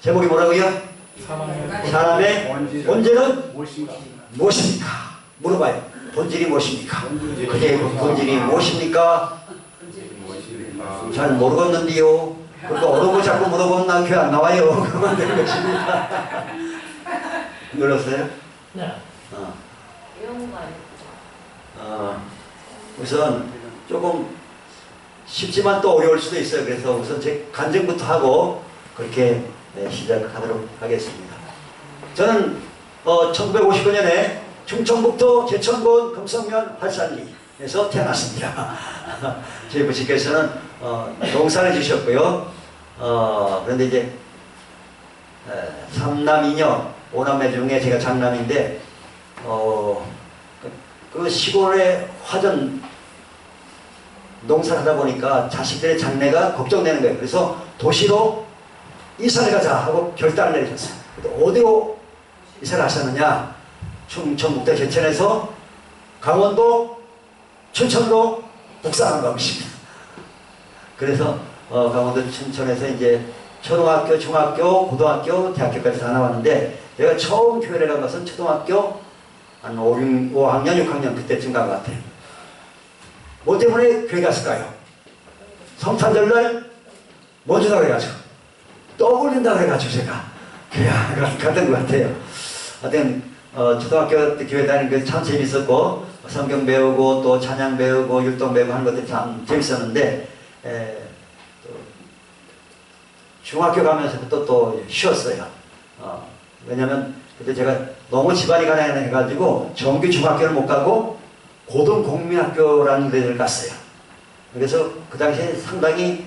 제목이 뭐라고요? 사람의 본질은 무엇입니까? 물어봐요. 본질이 무엇입니까? 그게 본질이 무엇입니까? 잘 모르겠는데요. 그러니까 어려운 거 자꾸 물어보면 난 교회 안 나와요. 그러면 되는 것입니다. 눌렀어요? 네. 우선 조금 쉽지만 또 어려울 수도 있어요. 그래서 우선 제 간증부터 하고 그렇게 시작하도록 하겠습니다. 저는 1959년에 충청북도 제천군 금성면 활산리에서 태어났습니다. 저희 부친께서는 농사를 주셨고요. 그런데 이제 3남 2녀 5남매 중에 제가 장남인데 그 시골에 화전 농사를 하다 보니까 자식들의 장래가 걱정되는 거예요. 그래서 도시로 이사를 가자 하고 결단을 내리셨어요. 어디로 이사를 하셨느냐? 충청북도 제천에서 강원도 춘천으로 북상한 것입니다. 그래서 강원도 춘천에서 이제 초등학교, 중학교, 고등학교, 대학교까지 다 나왔는데 제가 처음 교회를 간 것은 초등학교 한 5학년, 6학년 그때쯤 간 것 같아요. 뭐 때문에 교회 갔을까요? 성탄절날 뭐 주라고 해가지고 떠올린다고 해가지고 제가 교회 갔던 것 같아요. 하여튼 초등학교 때 교회 다니는 게 참 재밌었고 성경 배우고 또 찬양 배우고 율동 배우고 하는 것들이 참 재밌었는데 중학교 가면서부터 또 쉬었어요. 왜냐면 그때 제가 너무 집안이 가난해가지고 정규 중학교를 못 가고 고등국민학교라는 데를 갔어요. 그래서 그 당시에 상당히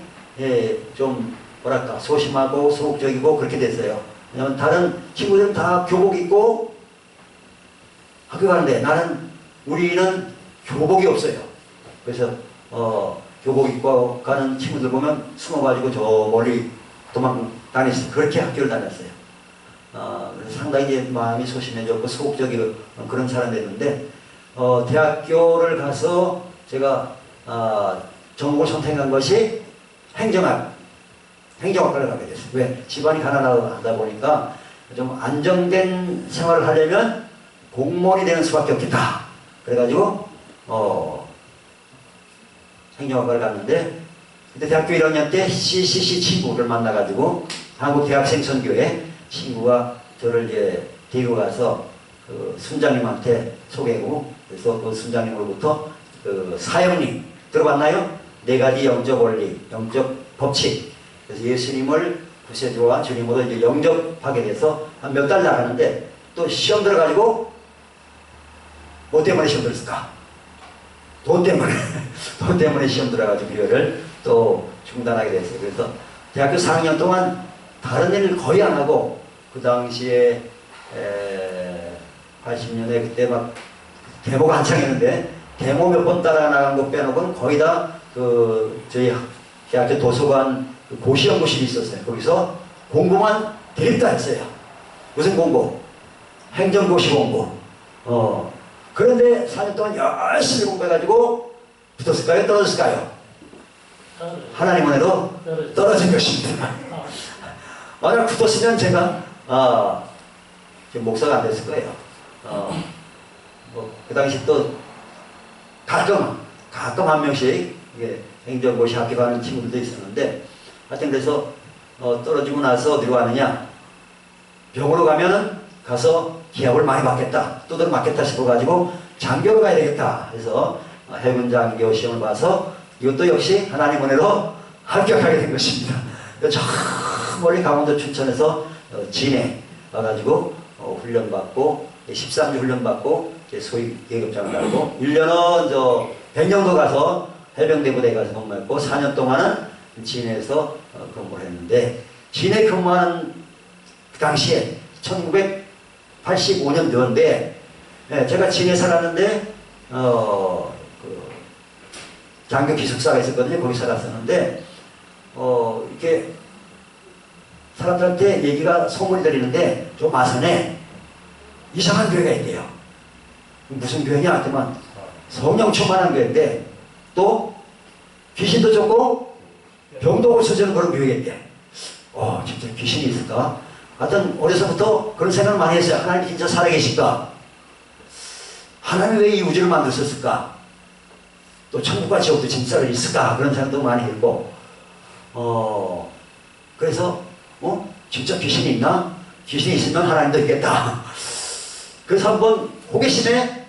좀 뭐랄까 소심하고 소극적이고 그렇게 됐어요. 왜냐면 다른 친구들은 다 교복 입고 학교 가는데 우리는 교복이 없어요. 그래서 교복 입고 가는 친구들 보면 숨어가지고 저 멀리 도망 다녔어요. 그렇게 학교를 다녔어요. 그래서 상당히 이제 마음이 소심해졌고 소극적인 그런 사람이었는데 대학교를 가서 제가 전공을 선택한 것이 행정학과를 가게 됐어요. 왜? 집안이 가난하다 보니까 좀 안정된 생활을 하려면 공무원이 되는 수밖에 없겠다. 그래가지고 행정학과를 갔는데 그때 대학교 1학년 때 CCC 친구를 만나가지고 한국대학생선교회 친구가 저를 이제 데리고 가서 그 순장님한테 소개하고 그래서 그 순장님으로부터 그 사형리 들어봤나요? 4가지 영적 원리, 영적 법칙. 그래서 예수님을 구세주와 주님으로 이제 영접하게 돼서 한 몇 달 나가는데 또 시험 들어가지고 뭐 때문에 시험 들었을까? 돈 때문에 돈 때문에 시험 들어가지고 교회를 또 중단하게 됐어요. 그래서 대학교 4학년 동안 다른 일을 거의 안 하고 그 당시에 80년에 그때 막 데모가 한창이었는데 데모 몇 번 따라 나간 것 빼놓고는 거의 다 그 저희 대학교 도서관 그 고시연구실이 있었어요. 거기서 공부만 대립다 했어요. 무슨 공부? 행정고시 공부. 그런데 4년 동안 열심히 공부해가지고 붙었을까요? 떨어졌을까요? 하나님 은혜로 떨어진 것입니다. 만약 붙었으면 제가 지금 목사가 안 됐을 거예요. 그 당시 또 가끔 한 명씩 행정고시 학교 가는 친구들도 있었는데 하여튼 그래서 떨어지고 나서 어디로 가느냐 병으로 가면은 가서 기합을 많이 맞겠다 두드러 맞겠다 싶어가지고 장교로 가야 되겠다 해서 해군 장교 시험을 봐서 이것도 역시 하나님 은혜로 합격하게 된 것입니다. 저 멀리 강원도 춘천에서 진해 와가지고 훈련받고 13주 훈련받고 소위 계급장을 달고 1년은 저 백령도 가서 해병대 부대에 가서 근무했고 4년 동안은 진해에서 근무를 했는데 진해 근무하는 그 당시에 1985년도인데 제가 진해 살았는데 그 장교 기숙사가 있었거든요. 거기 살았었는데 이렇게 사람들한테 얘기가 소문이 들리는데 좀 아산에 이상한 교회가 있대요. 무슨 교회냐 했더만 성령충만한 교회인데 또 귀신도 쫓고 병도 고쳐주는 그런 교회가 있대. 진짜 귀신이 있을까? 하여튼 어려서부터 그런 생각을 많이 했어요. 하나님 진짜 살아계실까? 하나님 왜 이 우주를 만드셨을까? 또 천국과 지옥도 진짜로 있을까? 그런 생각도 많이 했고, 그래서 진짜 귀신이 있나? 귀신이 있으면 하나님도 있겠다. 그래서 한번 호기심에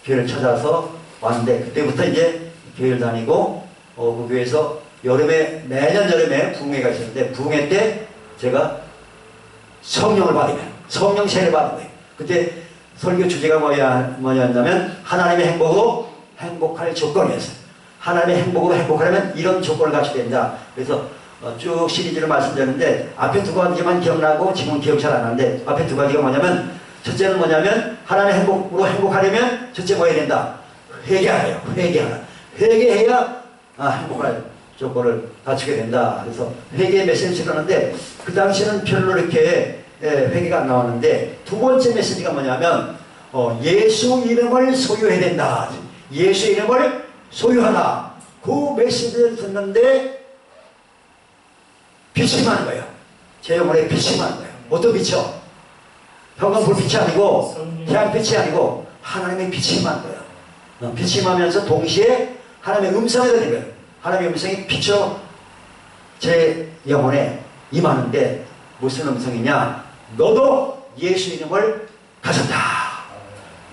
교회를 찾아서 왔는데, 그때부터 이제 교회를 다니고 그 교회에서 매년 여름에 부흥회가 있었는데, 부흥회 때 제가 성령을 받으면 성령 세례를 받은 거예요. 그때 설교 주제가 뭐였냐면 하나님의 행복으로 행복할 조건이었어요. 하나님의 행복으로 행복하려면 이런 조건을 갖춰야 된다. 그래서 쭉 시리즈로 말씀드렸는데, 앞에 두 가지만 기억나고 지금은 기억 잘 안 나는데, 앞에 두 가지가 뭐냐면, 첫째는 뭐냐면 하나님의 행복으로 행복하려면 첫째 뭐 해야 된다? 회개하래요. 회개해야 행복할 조건을 갖추게 된다. 그래서 회개의 메시지를 하는데, 그 당시에는 별로 이렇게 회개가 안 나왔는데, 두 번째 메시지가 뭐냐면 예수 이름을 소유해야 된다. 예수 이름을 소유하라. 그 메시지를 듣는데 빛이 나는 거예요. 제 영혼에 빛이 나는 거예요. 어떤 빛이요? 현관 불빛이 아니고 태양빛이 아니고 하나님의 빛이 나는 거예요. 빛이 나면서 동시에 하나님의 음성이 들리는 거예요. 하나님의 음성이 빛으로 제 영혼에 임하는데, 무슨 음성이냐? 너도 예수 이름을 가졌다.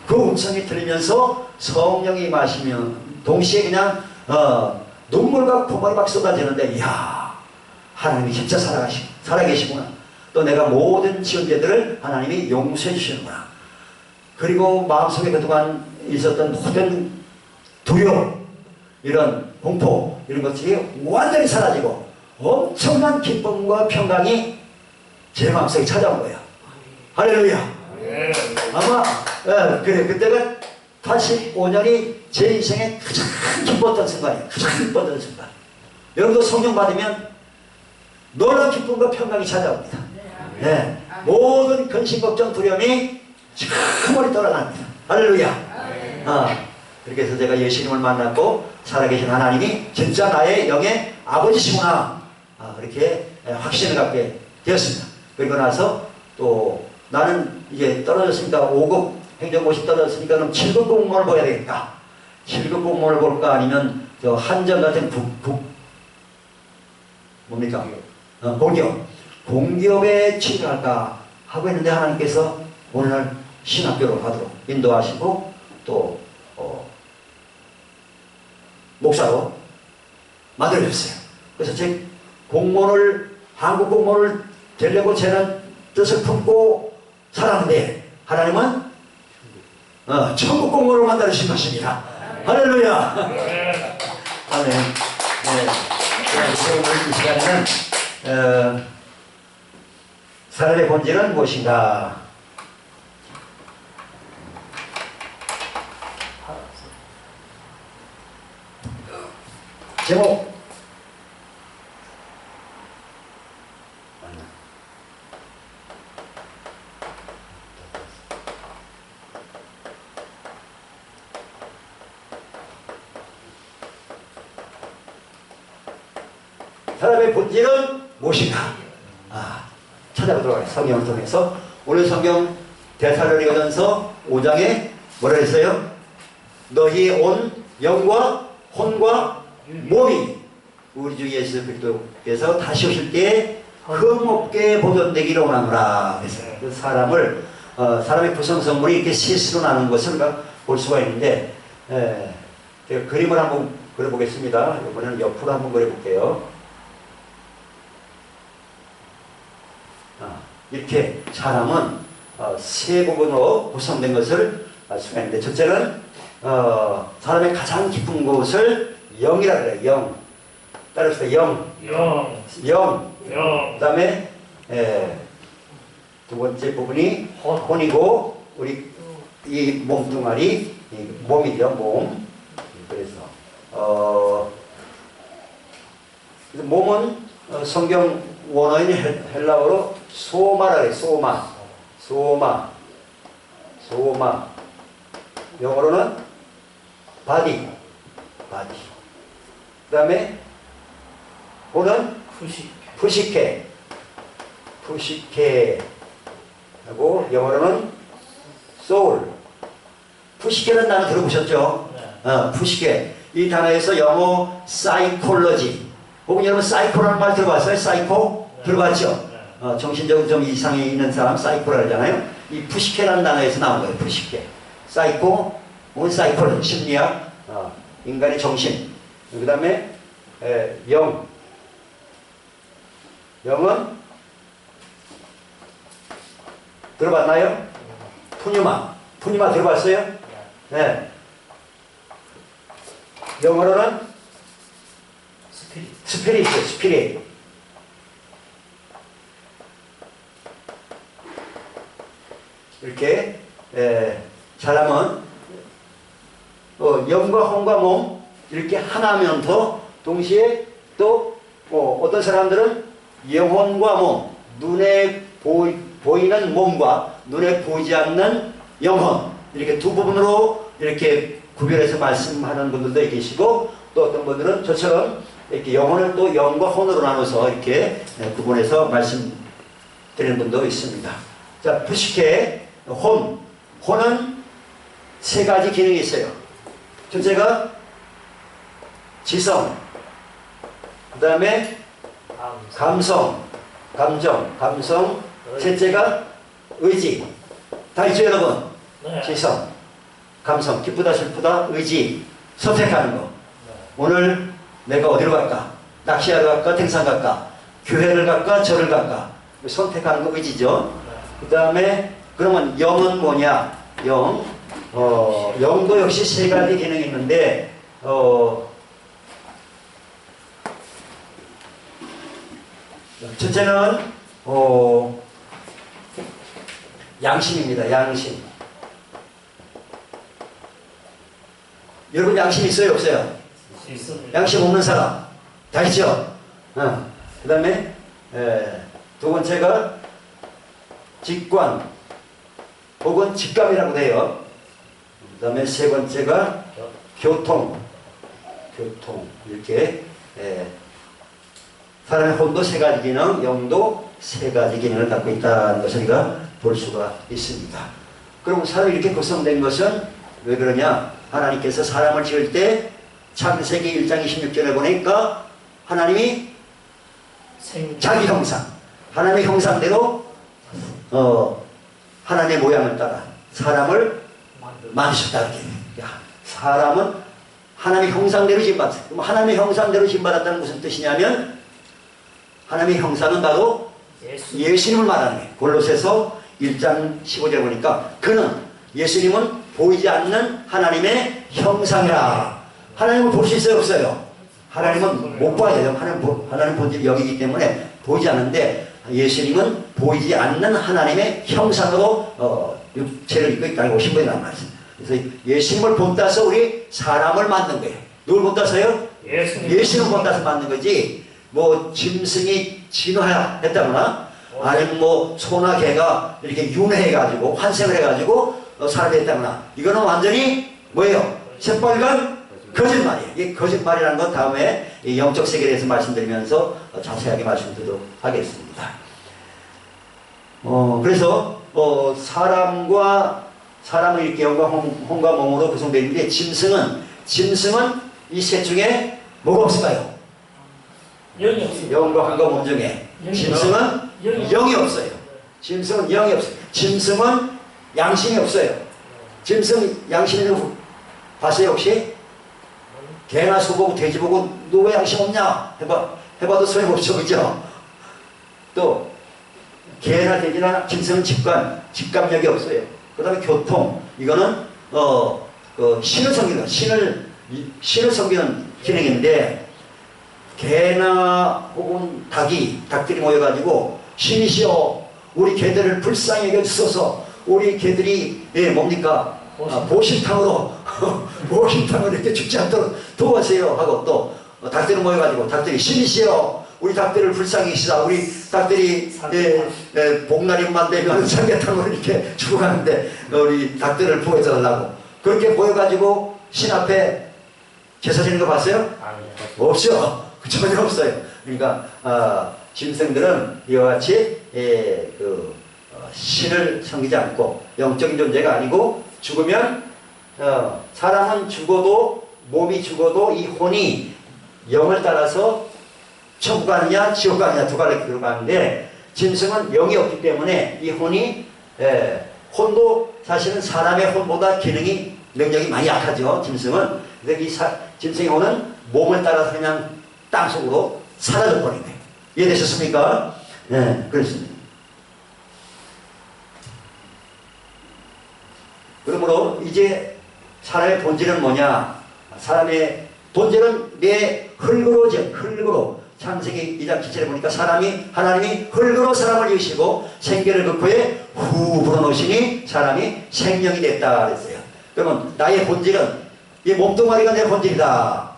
그 음성이 들리면서 성령이 임하시면 동시에 그냥 눈물과 콧물이 막 쏟아지는데, 이야, 하나님이 진짜 살아계시구나. 또 내가 모든 지은 죄들을 하나님이 용서해 주시는구나. 그리고 마음속에 그동안 있었던 모든 두려움, 이런 공포, 이런 것들이 완전히 사라지고 엄청난 기쁨과 평강이 제 마음속에 찾아온 거예요. 할렐루야. 아마 그래, 그때가 85년이 제 인생에 가장 기뻤던 순간이에요. 가장 기뻤던 순간. 여러분도 성령 받으면 놀라운 기쁨과 평강이 찾아옵니다. 모든 근심, 걱정, 두려움이 참 멀리 떠나갑니다. 할렐루야. 그렇게 해서 제가 예수님을 만났고, 살아계신 하나님이 진짜 나의 영의 아버지시구나, 그렇게 확신을 갖게 되었습니다. 그리고 나서 또 나는 이제 떨어졌으니까 5급 행정고시 떨어졌으니까 그럼 7급 공무원을 봐야 되겠다. 7급 공무원을 볼까? 아니면 저 한전 같은 뭡니까? 공기업에 취직할까 하고 있는데, 하나님께서 오늘날 신학교로 가도록 인도하시고 또 목사로 만들어줬어요. 그래서 제 한국 공무원을 되려고 저는 뜻을 품고 살았는데, 하나님은 천국 공무원을 만들어주신 것입니다. 할렐루야. 아멘. 오늘 이 시간에는 사람의 본질은 무엇인가? 제목 사람의 본질은 무엇인가? 찾아보도록 하겠습니다. 성경을 통해서. 오늘 성경 데살로니가전서 5장에 뭐라 했어요? 너희의 온 영과 혼과 몸이 우리 주 예수 그리스도께서 다시 오실 때에 흠없게 보존되기를 원하노라. 그래서 사람을 사람의 구성성물이 이렇게 셋으로 나눈 것을 볼 수가 있는데, 제가 그림을 한번 그려보겠습니다. 이번에는 옆으로 한번 그려볼게요. 이렇게 사람은 세 부분으로 구성된 것을 알 수가 있는데, 첫째는 사람의 가장 깊은 곳을 영이라고 해요. 영. 따라서 영. 그 다음에 두 번째 부분이 혼이고, 우리 이 몸뚱아리, 몸이죠. 몸. 그래서 몸은 성경 원어인 헬라어로 소마라 해요. 소마. 영어로는 바디. 그 다음에 혼은 푸시케. 푸시케 하고 영어로는 soul. 푸시케라는 단어 들어보셨죠? 푸시케. 이 단어에서 영어 사이콜로지 혹은 여러분 사이코라는 말 들어봤어요? 사이코? 들어봤죠? 정신적으로 좀 이상이 있는 사람 사이코라 하잖아요. 이 푸시케라는 단어에서 나온 거예요. 푸시케. 사이코 혹은 사이콜로지 심리학, 인간의 정신. 그 다음에 영은 들어봤나요? 푸뉴마 들어봤어요? 네. 영어로는 스피릿. 이렇게 사람은 영과 혼과 몸 이렇게 하나면 더 동시에 또 어떤 사람들은 영혼과 몸, 눈에 보이는 몸과 눈에 보이지 않는 영혼 이렇게 두 부분으로 이렇게 구별해서 말씀하는 분들도 계시고 또 어떤 분들은 저처럼 이렇게 영혼을 또 영과 혼으로 나눠서 이렇게 구분해서 말씀드리는 분도 있습니다. 자, 푸시케 혼은 세 가지 기능이 있어요. 첫째가 지성, 그 다음에 감정, 셋째가 의지. 다 있죠, 여러분? 네. 지성, 감성, 기쁘다, 슬프다, 의지, 선택하는 거. 오늘 내가 어디로 갈까? 낚시하러 갈까? 등산 갈까? 교회를 갈까? 절을 갈까? 선택하는 거 의지죠. 그 다음에 그러면 영은 뭐냐? 영도 역시 세 가지 기능이 있는데 첫째는 양심입니다. 양심. 여러분 양심 있어요? 없어요? 있습니다. 양심 없는 사람 다 있죠? 그 다음에 두 번째가 직관 혹은 직감이라고 해요. 그 다음에 세 번째가 교통 이렇게 사람의 혼도 세 가지 기능, 영도 세 가지 기능을 갖고 있다는 것을 우리가 볼 수가 있습니다. 그럼 사람이 이렇게 구성된 것은 왜 그러냐? 하나님께서 사람을 지을 때 창세기 1장 26절에 보니까 하나님이 자기 형상, 하나님의 형상대로 하나님의 모양을 따라 사람을 만드셨다. 이렇게. 사람은 하나님의 형상대로 지음받았어요. 그럼 하나님의 형상대로 지음받았다는 무슨 뜻이냐면 하나님의 형상은 바로 예수님을 말하는 거예요. 골로새서 1장 15절에 보니까 예수님은 보이지 않는 하나님의 형상이라. 하나님을 볼 수 있어요? 없어요? 하나님은 못 봐야 돼요. 하나님 본질이 여기이기 때문에 보이지 않는데 예수님은 보이지 않는 하나님의 형상으로 육체를 입고 있다고 신부에 말씀. 그래서 예수님을 본따서 우리 사람을 만든 거예요. 누굴 본따서요? 예수님을 본따서 만든 거지. 뭐 짐승이 진화했다거나 아니면 뭐 소나 개가 이렇게 윤회해가지고 환생을 해가지고 사람이 됐다거나 이거는 완전히 뭐예요? 새빨간 거짓말이에요. 이 거짓말이라는 건 다음에 이 영적 세계에 대해서 말씀드리면서 자세하게 말씀드리도록 하겠습니다. 그래서 사람은 이렇게 영과 혼과 몸으로 구성되어 있는데 짐승은 이 셋 중에 뭐가 없을까요? 영이 없습니다. 영과 혼과 몸 중에 짐승은 영이 없어요. 짐승은 영이 없어요. 짐승은 양심이 없어요. 짐승 양심이 있는 거 봤어요 혹시? 개나 소 보고 돼지 보고 너 왜 양심 없냐? 해봐도 소용없죠. 그죠? 또 개나 돼지나 짐승은 직감력이 없어요. 그 다음에 교통 이거는 신을 섬기는 신을 섬기는 기능인데 개나 혹은 닭들이 모여가지고 신이시여 우리 개들을 불쌍히 여겨주소서. 우리 개들이 뭡니까? 보신탕으로 이렇게 죽지 않도록 도와주세요 하고 또 닭들이 모여가지고 닭들이 신이시여 우리 닭들을 불쌍히 여기시다. 우리 닭들이 복날이만 되면 삼계탕으로 이렇게 죽어가는데 우리 닭들을 보호해 달라고 그렇게 모여가지고 신 앞에 제사 지는 거 봤어요? 없죠. 전혀 없어요. 그러니까 짐승들은 이와 같이 신을 섬기지 않고 영적인 존재가 아니고 죽으면 사람은 죽어도 몸이 죽어도 이 혼이 영을 따라서 천국 가느냐 지옥 가느냐 두 갈래길로 가는데 짐승은 영이 없기 때문에 이 혼이 혼도 사실은 사람의 혼보다 기능이 능력이 많이 약하죠. 짐승은. 근데 이 짐승의 혼은 몸을 따라서 그냥 땅속으로 사라져 버린 거예요. 이해되셨습니까? 네, 그렇습니다. 그러므로 이제 사람의 본질은 뭐냐? 사람의 본질은 내 흙으로 창세기 2장 7절에 보니까 하나님이 흙으로 사람을 지으시고 생계를 그 코에 후 불어넣으시니 사람이 생명이 됐다 그랬어요. 그러면 나의 본질은 이 몸뚱아리가 내 본질이다.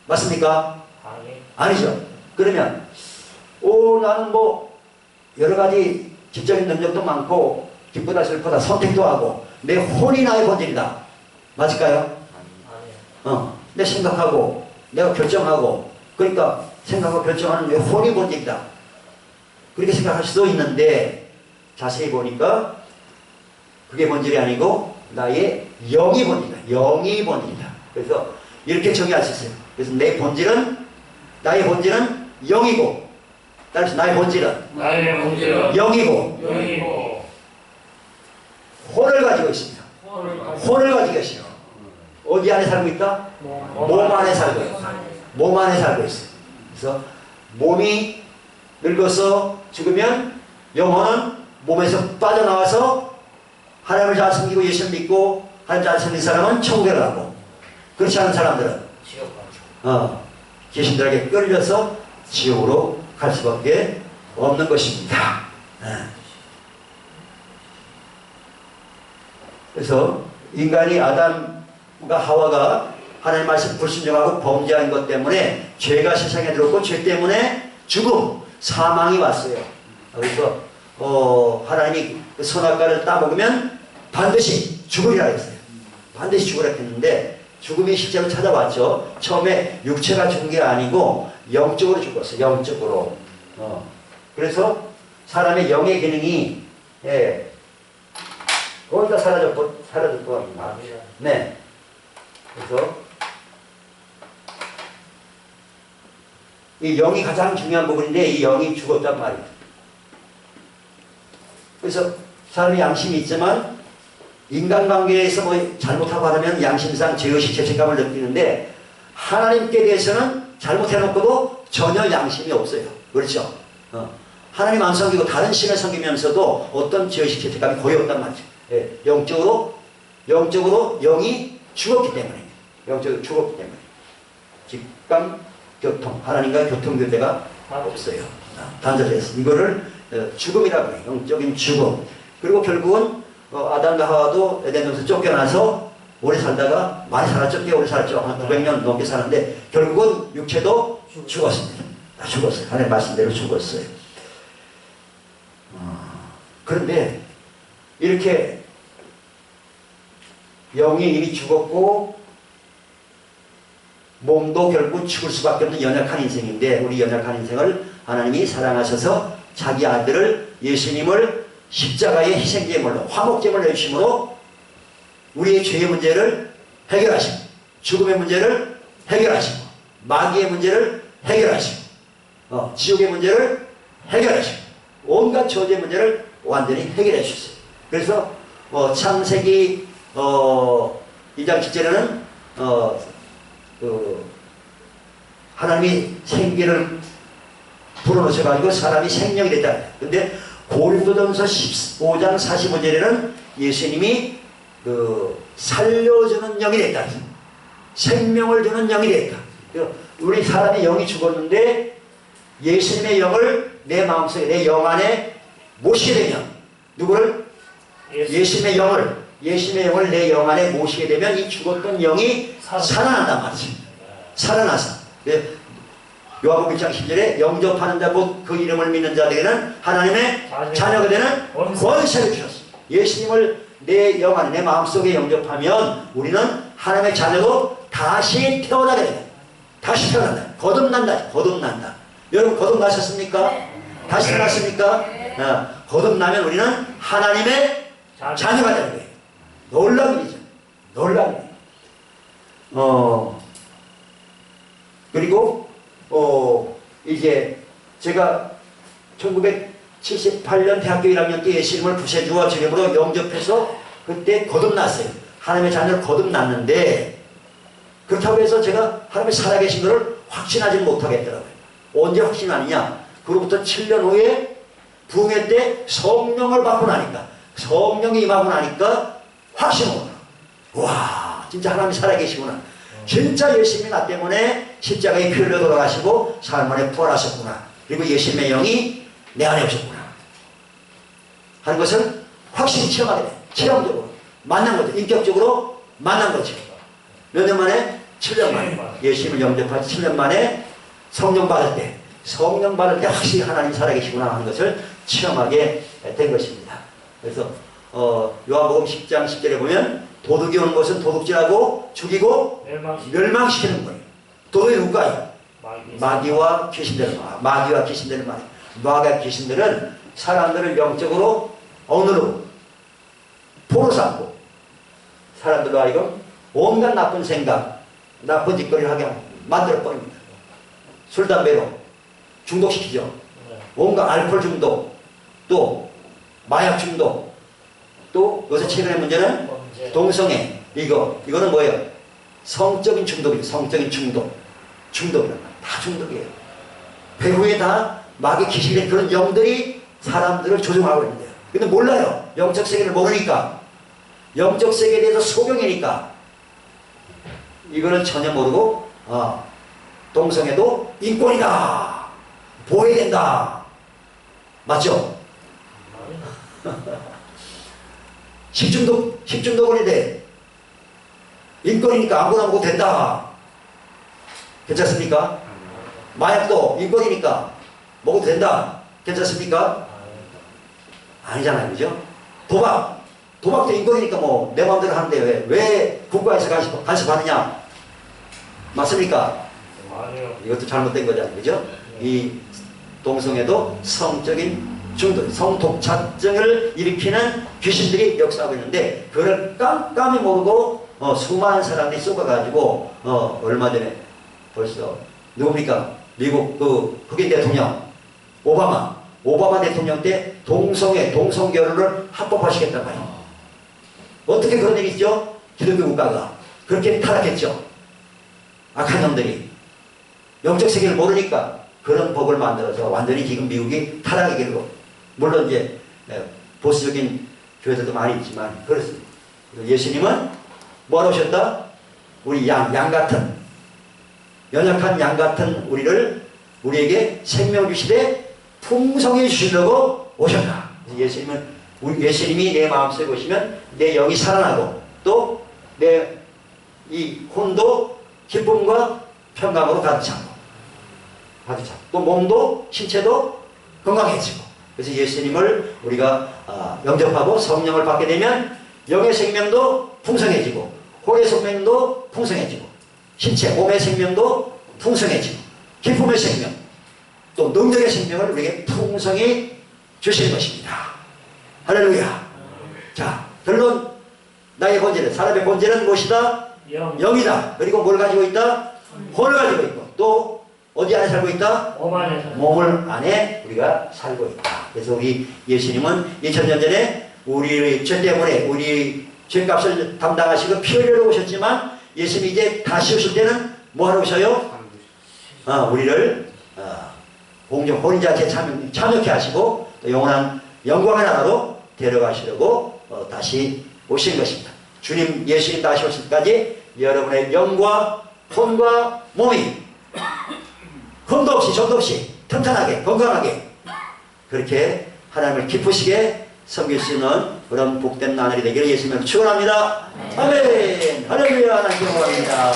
맞습니까? 아니죠. 그러면 나는 뭐 여러 가지 지적인 능력도 많고 기쁘다 슬프다 선택도 하고 내 혼이 나의 본질이다. 맞을까요? 내가 생각하고 내가 결정하고 그러니까 생각하고 결정하는 내 혼이 본질이다. 그렇게 생각할 수도 있는데 자세히 보니까 그게 본질이 아니고 나의 영이 본질이다. 영이 본질이다. 그래서 이렇게 정의할 수 있어요. 그래서 나의 본질은 영이고 따라서 나의 본질은 영이고 혼을 가지고 있습니다. 혼을 가지고 있어요. 어디 안에 살고 있다? 몸 안에 살고 있어요. 몸 안에 살고 있어요. 그래서 몸이 늙어서 죽으면 영혼은 몸에서 빠져나와서 하나님을 잘 섬기고 예수를 믿고 하나님 잘 섬기는 사람은 천국에 가고 그렇지 않은 사람들은 귀신들에게 끌려서 지옥으로 갈 수밖에 없는 것입니다. 그래서 인간이 아담과 하와가 하나님 말씀 불순종하고 범죄한 것 때문에 죄가 세상에 들어왔고 죄 때문에 죽음, 사망이 왔어요. 그래서 하나님이 그 선악과를 따먹으면 반드시 죽으리라 했어요. 반드시 죽으라 했는데 죽음이 실제로 찾아왔죠. 처음에 육체가 죽은 게 아니고 영적으로 죽었어요. 영적으로. 그래서 사람의 영의 기능이 거의 다 사라졌고 합니다. 네. 그래서 이 영이 가장 중요한 부분인데 이 영이 죽었단 말이에요. 그래서 사람이 양심이 있지만 인간관계에서 뭐 잘못하고 하면 양심상 죄의식 죄책감을 느끼는데 하나님께 대해서는 잘못해놓고도 전혀 양심이 없어요. 그렇죠? 하나님 안 섬기고 다른 신을 섬기면서도 어떤 죄의식 죄책감이 거의 없단 말이죠. 영적으로 영이 죽었기 때문에 직감 교통 하나님과의 교통교대가 없어요. 단절됐어요. 이거를 죽음이라고 해요. 영적인 죽음. 그리고 결국은 아담과 하와도 에덴 동산에서 쫓겨나서 오래 살다가 많이 살았죠. 꽤 오래 살았죠. 한 900년 넘게 사는데 결국은 육체도 죽었습니다. 다 죽었어요. 하나님 말씀대로 죽었어요. 그런데 이렇게 영이 이미 죽었고 몸도 결국 죽을 수밖에 없는 연약한 인생인데 우리 연약한 인생을 하나님이 사랑하셔서 자기 아들을 예수님을 십자가의 희생제물로 화목제물로 해주심으로 우리의 죄의 문제를 해결하시고 죽음의 문제를 해결하시고 마귀의 문제를 해결하시고 지옥의 문제를 해결하시고 온갖 저주의 문제를 완전히 해결해 주셨어요. 그래서 창세기 2장 7절에는 하나님이 생기를 불어넣으셔가지고 사람이 생명이 됐다. 근데 고린도전서 15장 45절에는 예수님이 살려주는 영이 됐다. 생명을 주는 영이 됐다. 우리 사람의 영이 죽었는데 예수님의 영을 내 마음속에 내 영 안에 모시게 되면 누구를? 예수님의 영을 내 영 안에 모시게 되면 이 죽었던 영이 살아난단 말이지. 살아나서 요한복음 1장 10절에 영접하는 자 곧 그 이름을 믿는 자들에게는 하나님의 자녀가 되는 권세를 주셨습니다. 예수님을 내 영 안에 내 마음속에 영접하면 우리는 하나님의 자녀로 다시 태어나게 됩니다. 다시 태어난다. 거듭난다. 여러분 거듭나셨습니까? 다시 태어났습니까? 거듭나면 우리는 하나님의 자녀가 되는 거예요. 놀라운 일이죠. 놀라운 일. 그리고 이제 제가 1978년 대학교 1학년 때 예수님을 구세주와 주님으로 영접해서 그때 거듭났어요. 하나님의 자녀를 거듭났는데 그렇다고 해서 제가 하나님이 살아계신 것을 확신하지 못하겠더라고요. 언제 확신하느냐? 그로부터 7년 후에 부흥회 때 성령을 받고 나니까, 성령이 임하고 나니까 확신을 오더라고요. 와, 진짜 하나님이 살아계시구나. 진짜 예수님이 나 때문에 십자가에 피 흘려 돌아가시고 사흘 만에 부활하셨구나. 그리고 예수님의 영이 내 안에 오셨구나 하는 것을 확실히 체험하게 돼요. 체험적으로 만난 거죠. 인격적으로 만난 거죠. 몇 년 만에? 7년 만에. 예수님을 영접한 7년 만에 성령 받을 때, 성령 받을 때 확실히 하나님 살아계시구나 하는 것을 체험하게 된 것입니다. 그래서 요한복음 10장 10절에 보면 도둑이 오는 것은 도둑질하고 죽이고 멸망시키는 거예요. 도둑이 누가요? 마귀와 귀신들은 마귀와 귀신들은 말이에요. 마귀와 귀신들은 사람들을 영적으로 어느로 포로삼고 사람들로 하여금 온갖 나쁜 생각, 나쁜 짓거리를 하게 만들어 버립니다. 술, 담배로 중독시키죠. 온갖 알코올 중독, 또 마약 중독, 또 요새 최근의 문제는 동성애. 이거는 뭐예요? 성적인 중독이에요. 성적인 중독이란 말이에요. 다 중독이에요. 배후에 다 마귀 귀신의 그런 영들이 사람들을 조종하고 있는데요. 근데 몰라요. 영적 세계를 모르니까. 영적 세계에 대해서 소경이니까. 이거는 전혀 모르고 동성애도 인권이다. 보호해야 된다. 맞죠? 식중독원이 돼. 인권이니까 아무거나 먹어도 된다. 괜찮습니까? 마약도 인권이니까 먹어도 된다. 괜찮습니까? 아니잖아요. 그죠? 도박도 인권이니까 뭐 내 마음대로 하는데 왜 국가에서 간섭하느냐? 맞습니까? 이것도 잘못된 거잖아요. 그죠? 이 동성애도 성적인 중독, 성독착증을 일으키는 귀신들이 역사하고 있는데 그걸 깜깜이 모르고 수많은 사람들이 쏟아가지고 얼마 전에 벌써 누굽니까? 미국 그 흑인 대통령 오바마 대통령 때 동성결혼을 합법화시켰단 말이에요. 어떻게 그런 일이 있죠? 기독교 국가가 그렇게 타락했죠. 악한 놈들이 영적 세계를 모르니까 그런 법을 만들어서 완전히 지금 미국이 타락의 길로, 물론 이제 보수적인 교회들도 많이 있지만 그렇습니다. 예수님은 뭐하러 오셨다? 우리 양 같은, 연약한 양 같은 우리에게 생명 주시되 풍성해 주시려고 오셨다. 예수님이 내 마음속에 오시면 내 영이 살아나고 또 내 이 혼도 기쁨과 평강으로 가득 차고 또 몸도 신체도 건강해지고, 그래서 예수님을 우리가 영접하고 성령을 받게 되면 영의 생명도 풍성해지고 혼의 생명도 풍성해지고 신체 몸의 생명도 풍성해지고 기쁨의 생명 또 능력의 생명을 우리에게 풍성히 주시는 것입니다. 할렐루야. 자, 결론, 나의 본질은, 사람의 본질은 무엇이다? 영이다. 그리고 뭘 가지고 있다? 혼을 가지고 있고 또 어디 안에 살고 있다? 몸을 안에 우리가 살고 있다. 그래서 우리 예수님은 2000년 전에 우리의 죄 때문에 우리 죄값을 담당하시고 피 흘리러 오셨지만 예수님이 이제 다시 오실 때는 뭐하러 오셔요? 우리를 공중 혼인자체에 참여케 하시고 또 영원한 영광의 나라로 데려가시려고 다시 오신 것입니다. 주님 예수님 다시 오실 때까지 여러분의 영과 혼과 몸이 흠도 없이 점도 없이 튼튼하게 건강하게 그렇게 하나님을 기쁘시게 섬길 수 있는 그런 복된 나날이 되기를 예수님으로 축원합니다. 아멘. 할렐루야. 하나님 영광합니다.